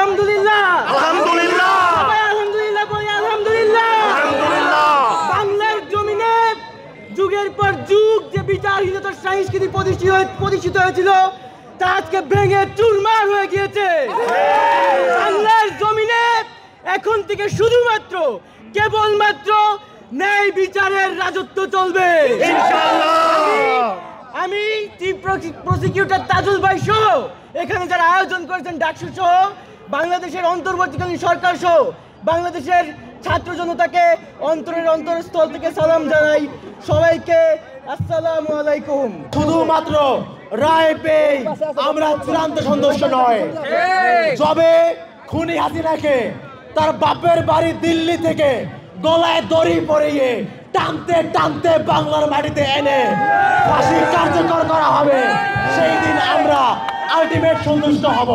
আলহামদুলিল্লাহ আলহামদুলিল্লাহ আলহামদুলিল্লাহ বলি আলহামদুলিল্লাহ আলহামদুলিল্লাহ। বাংলার জমিনে যুগের পর যুগ যে বিচারহীনতার সংস্কৃতি প্রতিষ্ঠিত হয়েছিল তা আজকে ভেঙে চুরমার হয়ে গিয়েছে। বাংলার জমিনে এখন থেকে শুধুমাত্র কেবলমাত্র ন্যায় বিচারের রাজত্ব চলবে ইনশাআল্লাহ। আমি চিফ প্রসিকিউটর তাজুল ভাই সহ এখানে যারা আয়োজন করেছেন ডাকসু সহ বাংলাদেশের অন্তর্বর্তীকালীন সরকার সহ বাংলাদেশের ছাত্র জনতাকে অন্তরস্থল থেকে সালাম জানাই। সবাইকে আসসালামু আলাইকুম। শুধুমাত্র রায় পেয়ে আমরা চূড়ান্ত সন্তুষ্ট নয়। যবে খুনি হাসিনাকে তার বাপের বাড়ি দিল্লি থেকে গলায় দড়ি পরিয়ে টানতে টানতে বাংলার মাটিতে এনে ফাঁসি কার্যকর করা হবে, সেই দিন আমরা আলটিমেট সন্তুষ্ট হব।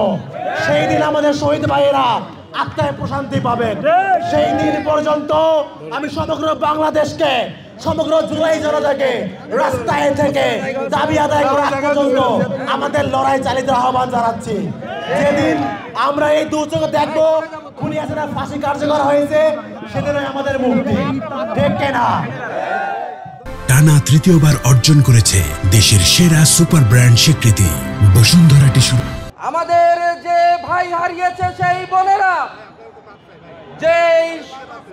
সেই দিন আমাদের শহীদ ভাইয়েরা আত্মায় প্রশান্তি পাবেন। সেই দিন পর্যন্ত আমি সমগ্র বাংলাদেশকে, সমগ্র জুলাই জনতাকে রাস্তায় থেকে দাবি আদায় করা পর্যন্ত আমাদের লড়াই চালিত আহ্বান জানাচ্ছি। যেদিন আমরা এই দুচোখে দেখবো খুনি হাসিনা ফাঁসি কার্যকর হয়েছে, সেদিনই আমাদের মুক্তি। ঠিক কিনা? টানা তৃতীয়বার অর্জন করেছে দেশের সেরা সুপার ব্র্যান্ড স্বীকৃতি বসুন্ধরা টিস্যু। আমাদের যে ভাই হারিয়েছে সেই বোনেরা,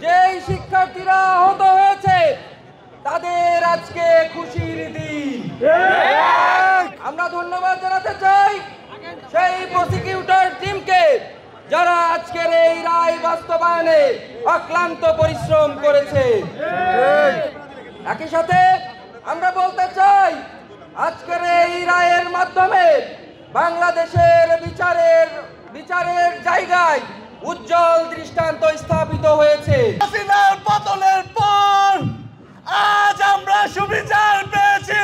যেই শিক্ষার্থীরা আহত হয়েছে, তাদের আজকে খুশির দিন। আমরা ধন্যবাদ জানাতে চাই সেই প্রসিকিউটর টিমকে যারা আজকের এই রায় বাস্তবায়নে অক্লান্ত পরিশ্রম করেছে। একই সাথে আমরা বলতে চাই আজকের এই রায়ের মাধ্যমে বাংলাদেশের বিচারের জায়গায় উজ্জ্বল দৃষ্টান্ত স্থাপিত হয়েছে। হাসিনার পতনের পর আজ আমরা সুবিচার পেয়েছি।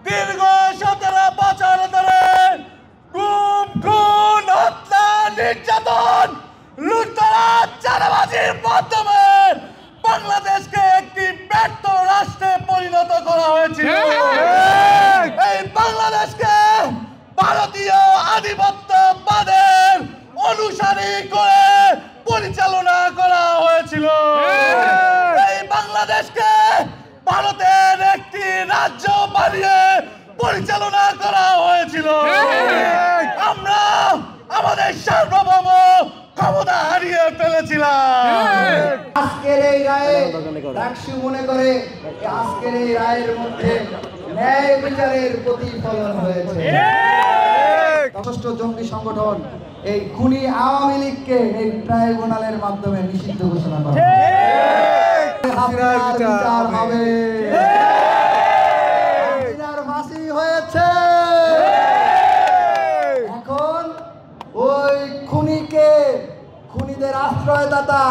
দীর্ঘ 17 বছর ধরে গুম, খুন, হত্যা, নির্যাতন, লুটতরাজ, চাঁদাবাজির মাধ্যমে বাংলাদেশকে একটি ব্যর্থ রাষ্ট্রে পরিণত করা হয়েছিল। এই বাংলাদেশকে ভারতীয় আধিপত্যবাদের অনুসারী করে পরিচালনা করা হয়েছিল। এই বাংলাদেশকে ভারতের একটি রাজ্য বানিয়ে পরিচালনা করা হয়েছিল। আমরা আমাদের সার্বভৌম ক্ষমতা হারিয়ে ফেলেছিলাম। আজকের এই রায়ে ডাকসু মনে করে আজকের এই রায়ের মধ্যে ন্যায় বিচারের প্রতিফলন হয়েছে। সশস্ত্র জঙ্গি সংগঠন এই খুনি আওয়ামী লীগকে এই ট্রাইব্যুনালের মাধ্যমে নিষিদ্ধ ঘোষণা করা বিচার হবে। হাসিনার ফাঁসি হয়েছে। এখন ওই খুনিদের আশ্রয়দাতা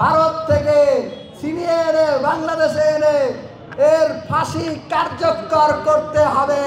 ভারত থেকে ছিনিয়ে এনে বাংলাদেশে এনে এর ফাঁসি কার্যকর করতে হবে।